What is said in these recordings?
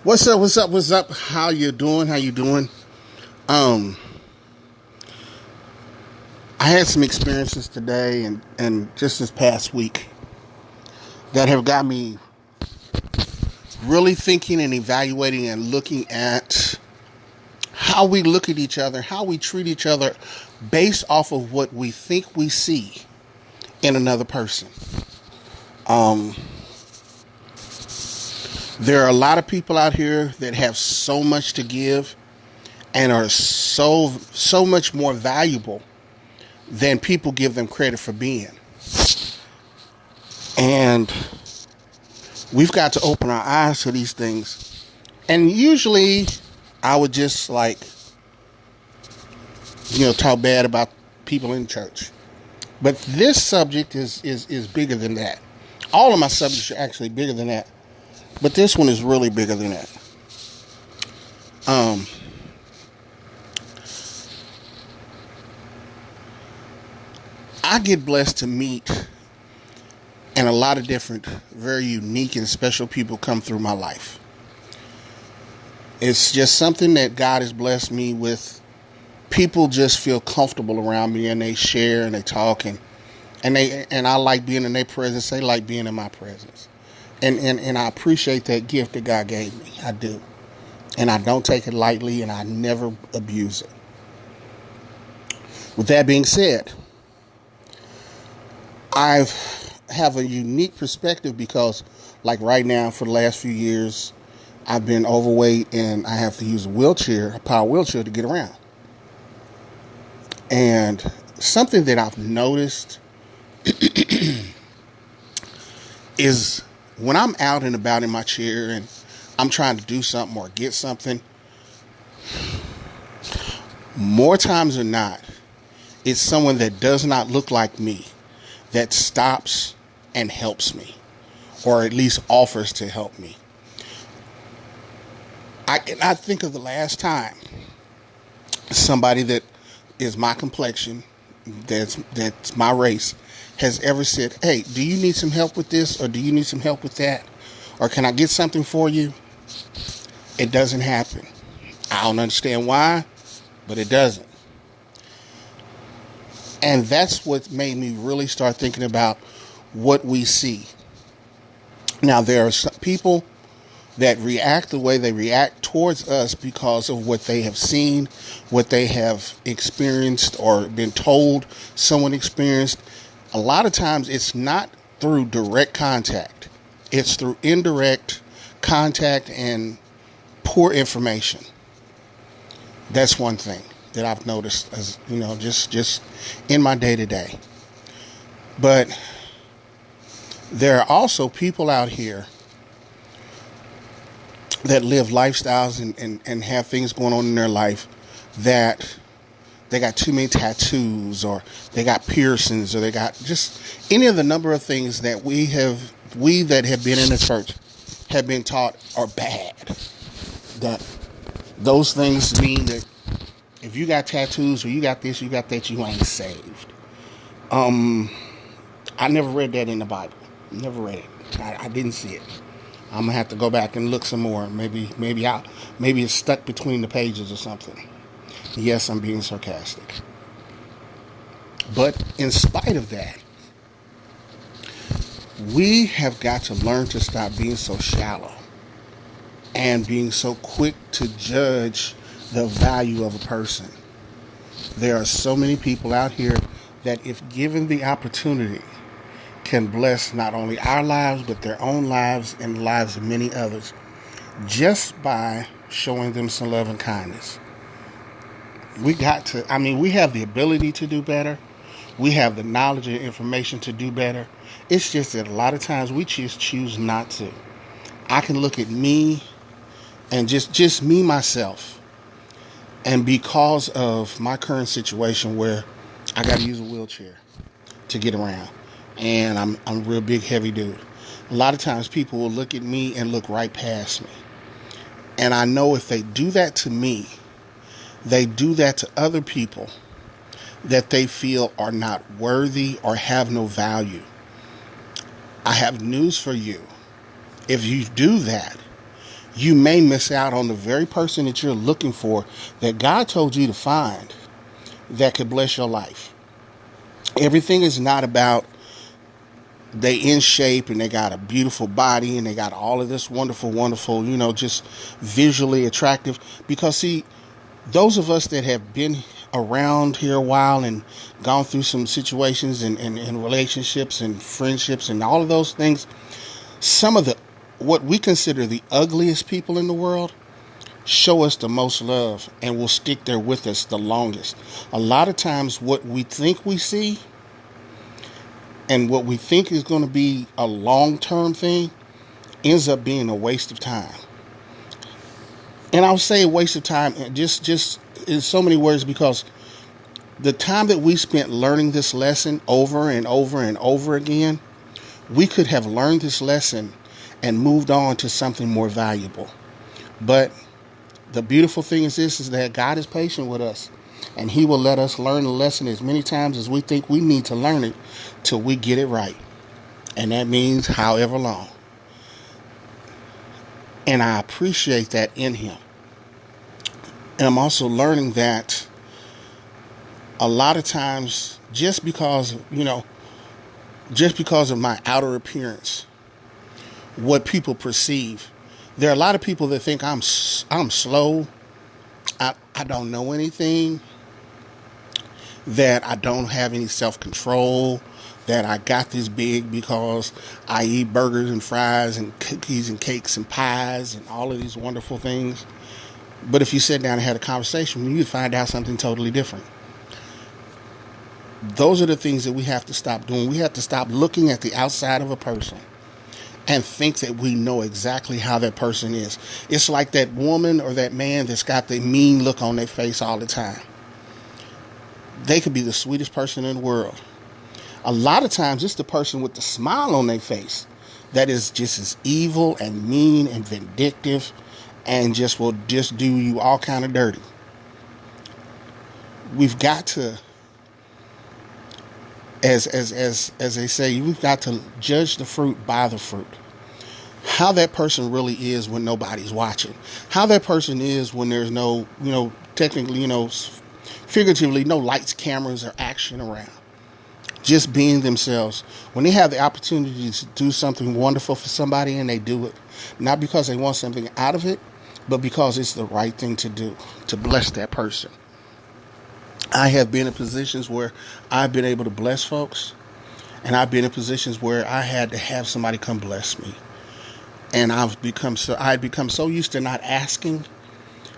What's up? What's up? What's up? How you doing? How you doing? Um, I had some experiences today and just this past week that have got me really thinking and evaluating and looking at how we look at each other, how we treat each other based off of what we think we see in another person. Um, there are a lot of people out here that have so much to give and are so much more valuable than people give them credit for being. And we've got to open our eyes to these things. And usually I would just talk bad about people in church. But this subject is bigger than that. All of my subjects are actually bigger than that. But this one is really bigger than that. I get blessed to meet and a lot of different, very unique and special people come through my life. It's just something that God has blessed me with. People just feel comfortable around me and they share and they talk and I like being in their presence. They like being in my presence. And I appreciate that gift that God gave me. I do. And I don't take it lightly and I never abuse it. With that being said, I have a unique perspective because, like right now, for the last few years, I've been overweight and I have to use a power wheelchair to get around. And something that I've noticed is when I'm out and about in my chair and I'm trying to do something or get something, more times than not, it's someone that does not look like me that stops and helps me, or at least offers to help me. I cannot think of the last time somebody that is my complexion, that's my race, has ever said, "Hey, do you need some help with this, or do you need some help with that, or can I get something for you?" It doesn't happen. I don't understand why, but it doesn't. And that's what made me really start thinking about what we see. Now, there are some people that react the way they react towards us because of what they have seen, what they have experienced or been told someone experienced. A lot of times it's not through direct contact. It's through indirect contact and poor information. That's one thing that I've noticed, as just in my day to day. But there are also people out here that live lifestyles and have things going on in their life that they got too many tattoos, or they got piercings, or they got just any of the number of things that we that have been in the church have been taught are bad. That those things mean that if you got tattoos or you got this, you got that, you ain't saved. I never read that in the Bible. Never read it. I didn't see it. I'm gonna have to go back and look some more. Maybe it's stuck between the pages or something. Yes, I'm being sarcastic. But in spite of that, we have got to learn to stop being so shallow and being so quick to judge the value of a person. There are so many people out here that, if given the opportunity, can bless not only our lives, but their own lives and the lives of many others, just by showing them some love and kindness. We have the ability to do better. We have the knowledge and information to do better. It's just that a lot of times we just choose not to. I can look at me and just me, myself, and because of my current situation where I got to use a wheelchair to get around, and I'm a real big, heavy dude. A lot of times people will look at me and look right past me. And I know if they do that to me, they do that to other people that they feel are not worthy or have no value. I have news for you. If you do that, you may miss out on the very person that you're looking for, that God told you to find, that could bless your life. Everything is not about they in shape and they got a beautiful body and they got all of this wonderful, wonderful, just visually attractive. Because see, those of us that have been around here a while and gone through some situations and relationships and friendships and all of those things, some of the what we consider the ugliest people in the world show us the most love and will stick there with us the longest. A lot of times what we think we see and what we think is going to be a long-term thing ends up being a waste of time. And I'll say a waste of time just in so many words, because the time that we spent learning this lesson over and over and over again, we could have learned this lesson and moved on to something more valuable. But the beautiful thing is this, is that God is patient with us, and he will let us learn the lesson as many times as we think we need to learn it till we get it right. And that means however long. And I appreciate that in him. And I'm also learning that a lot of times, just because of my outer appearance, what people perceive, there are a lot of people that think I'm slow, I don't know anything, that I don't have any self-control, that I got this big because I eat burgers and fries and cookies and cakes and pies and all of these wonderful things. But if you sit down and had a conversation, you'd find out something totally different. Those are the things that we have to stop doing. We have to stop looking at the outside of a person and think that we know exactly how that person is. It's like that woman or that man that's got the mean look on their face all the time. They could be the sweetest person in the world. A lot of times it's the person with the smile on their face that is just as evil and mean and vindictive and will just do you all kind of dirty. We've got to, as they say, we've got to judge the fruit by the fruit. How that person really is when nobody's watching. How that person is when there's no, technically, figuratively, no lights, cameras, or action around. Just being themselves. When they have the opportunity to do something wonderful for somebody and they do it, not because they want something out of it, but because it's the right thing to do, to bless that person. I have been in positions where I've been able to bless folks, and I've been in positions where I had to have somebody come bless me. And I'd become so used to not asking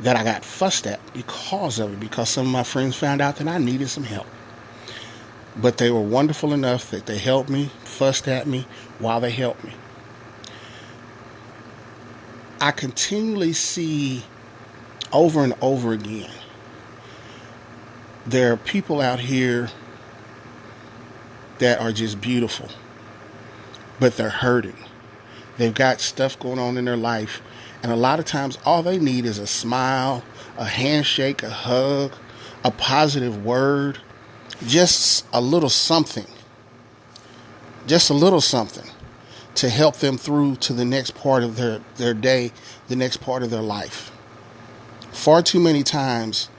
that I got fussed at because of it, because some of my friends found out that I needed some help. But they were wonderful enough that they helped me, fussed at me while they helped me. I continually see over and over again, there are people out here that are just beautiful, but they're hurting. They've got stuff going on in their life, and a lot of times all they need is a smile, a handshake, a hug, a positive word, just a little something to help them through to the next part of their day, the next part of their life. Far too many times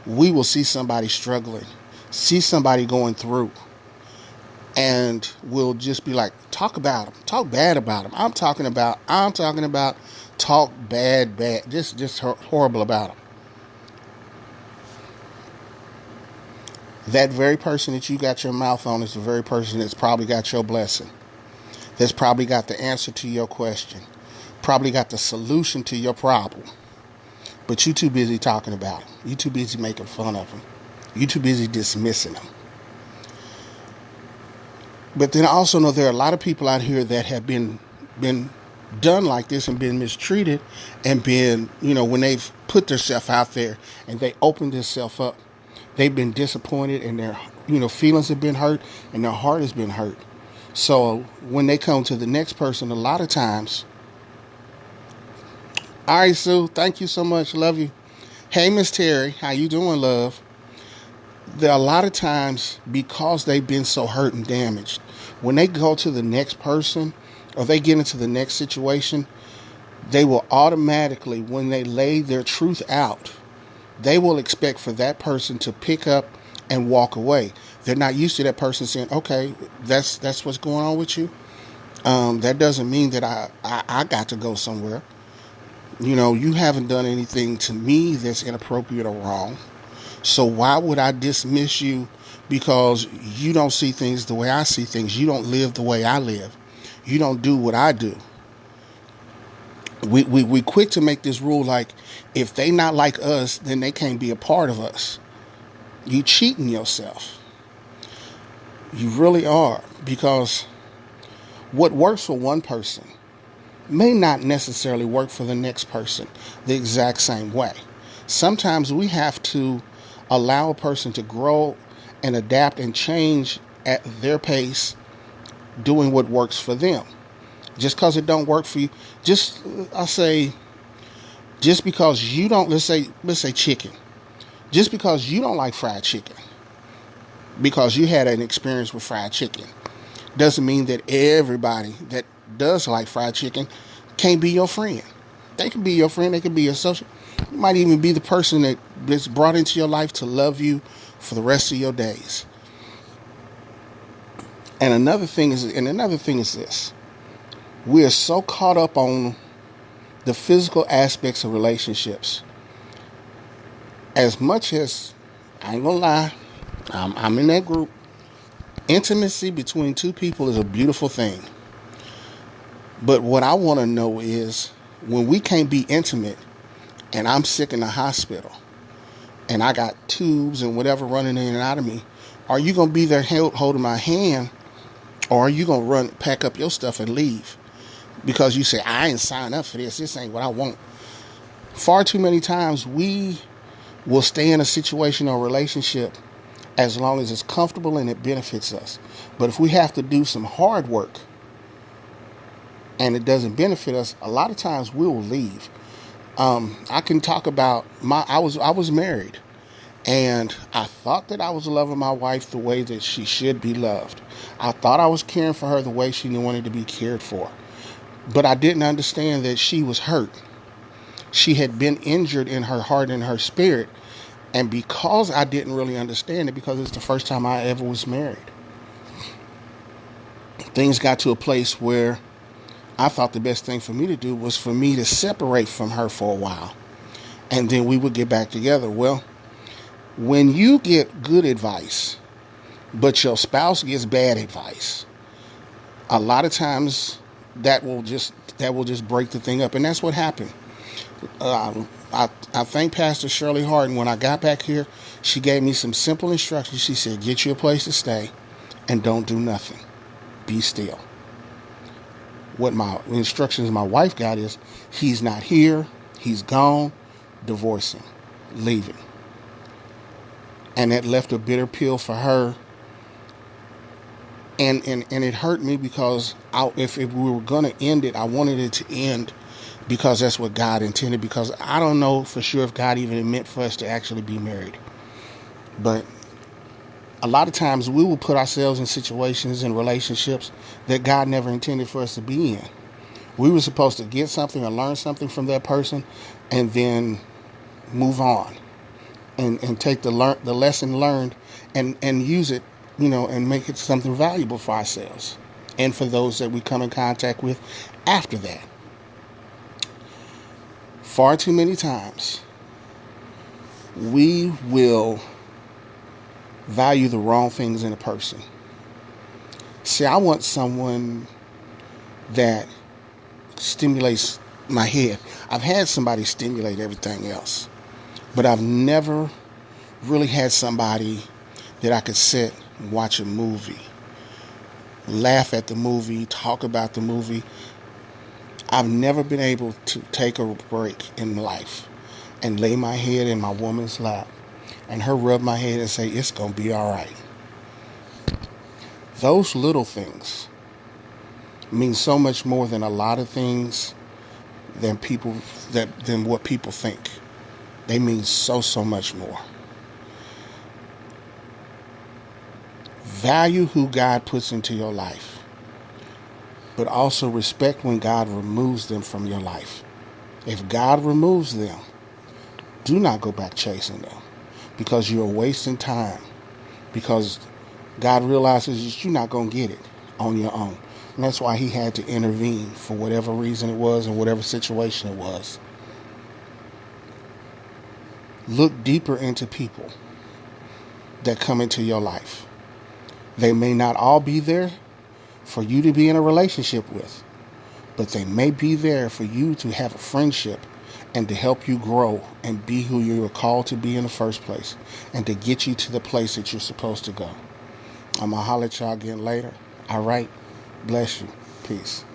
we will see somebody struggling, see somebody going through, and we'll just be like, talk about them, talk bad about them. I'm talking about talk bad, just horrible about them. That very person that you got your mouth on is the very person that's probably got your blessing, that's probably got the answer to your question, probably got the solution to your problem. But you too busy talking about them. You too busy making fun of them. You too busy dismissing them. But then I also know there are a lot of people out here that have been done like this and been mistreated and been, when they've put themselves out there and they opened themselves up, they've been disappointed and their, feelings have been hurt and their heart has been hurt. So when they come to the next person, a lot of times, all right, Sue, thank you so much. Love you. Hey, Miss Terry, how you doing, love? There are a lot of times, because they've been so hurt and damaged, when they go to the next person or they get into the next situation, They will automatically, when they lay their truth out, they will expect for that person to pick up and walk away. They're not used to that person saying, okay, that's what's going on with you. That doesn't mean that I got to go somewhere. You haven't done anything to me that's inappropriate or wrong. So why would I dismiss you because you don't see things the way I see things? You don't live the way I live. You don't do what I do. We quick to make this rule like, if they not like us, then they can't be a part of us. You cheating yourself. You really are, because what works for one person may not necessarily work for the next person the exact same way. Sometimes we have to allow a person to grow and adapt and change at their pace, doing what works for them. Just because it don't work for you, just because you don't, let's say chicken. Just because you don't like fried chicken, because you had an experience with fried chicken, doesn't mean that everybody that does like fried chicken can't be your friend. They can be your friend. They can be your social. You might even be the person that's brought into your life to love you for the rest of your days. And another thing is this: we are so caught up on the physical aspects of relationships. As much as, I ain't gonna lie, I'm in that group. Intimacy between two people is a beautiful thing. But what I want to know is, when we can't be intimate and I'm sick in the hospital and I got tubes and whatever running in and out of me, are you going to be there holding my hand, or are you going to pack up your stuff and leave? Because you say, I ain't signed up for this. This ain't what I want. Far too many times we will stay in a situation or relationship as long as it's comfortable and it benefits us. But if we have to do some hard work and it doesn't benefit us, a lot of times we will leave. I can talk about I was married, and I thought that I was loving my wife the way that she should be loved. I thought I was caring for her the way she wanted to be cared for. But I didn't understand that she was hurt. She had been injured in her heart and her spirit. And because I didn't really understand it, because it's the first time I ever was married, things got to a place where I thought the best thing for me to do was for me to separate from her for a while, and then we would get back together. Well, when you get good advice, but your spouse gets bad advice, a lot of times that will just break the thing up. And that's what happened. I thank Pastor Shirley Harden. When I got back here, she gave me some simple instructions. She said, get you a place to stay and don't do nothing. Be still. What my instructions my wife got is, he's not here, he's gone, divorce him, leave him. And that left a bitter pill for her. And it hurt me, because if we were going to end it, I wanted it to end because that's what God intended. Because I don't know for sure if God even meant for us to actually be married. But a lot of times we will put ourselves in situations and relationships that God never intended for us to be in. We were supposed to get something or learn something from that person and then move on and take the lesson learned and use it, and make it something valuable for ourselves and for those that we come in contact with after that. Far too many times, we will value the wrong things in a person. See, I want someone that stimulates my head. I've had somebody stimulate everything else, but I've never really had somebody that I could sit and watch a movie, laugh at the movie, talk about the movie. I've never been able to take a break in life and lay my head in my woman's lap and her rub my head and say, it's going to be all right. Those little things mean so much more than a lot of things than what people think. They mean so much more. Value who God puts into your life, but also respect when God removes them from your life. If God removes them, do not go back chasing them, because you're wasting time. Because God realizes that you're not going to get it on your own. And that's why he had to intervene for whatever reason it was and whatever situation it was. Look deeper into people that come into your life. They may not all be there for you to be in a relationship with, but they may be there for you to have a friendship and to help you grow and be who you were called to be in the first place, and to get you to the place that you're supposed to go. I'm going to holler at y'all again later. All right. Bless you. Peace.